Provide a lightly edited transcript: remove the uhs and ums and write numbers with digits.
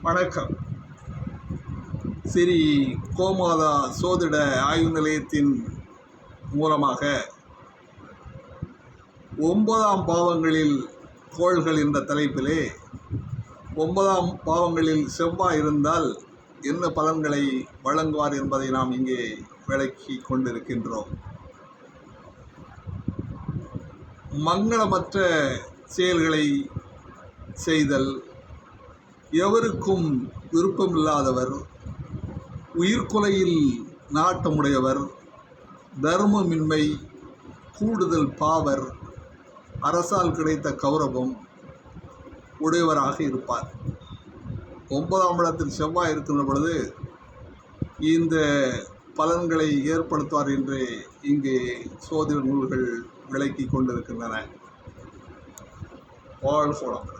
வணக்கம். ஸ்ரீ கோமாதா சோதிட ஆய்வு நிலையத்தின் மூலமாக 9ஆம் பாவங்களில் கோள்கள் என்ற தலைப்பிலே 9ஆம் பாவங்களில் செவ்வாய் இருந்தால் என்ன பலன்களை வழங்குவார் என்பதை நாம் இங்கே விளக்கி கொண்டிருக்கின்றோம். மங்களமற்ற செயல்களை செய்தல், எவருக்கும் விருப்பமில்லாதவர், உயிர்கொலையில் நாட்டமுடையவர், தர்மமின்மை, கூடுதல் பாவர், அரசால் கிடைத்த கௌரவம் உடையவராக இருப்பார். 9ஆம் இடத்தில் செவ்வாய் இருக்கின்ற பொழுது இந்த பலன்களை ஏற்படுத்துவார் என்று இங்கே சோதிட நூல்கள் விளக்கி கொண்டிருக்கின்றன. வாழ்க வளமுடன்.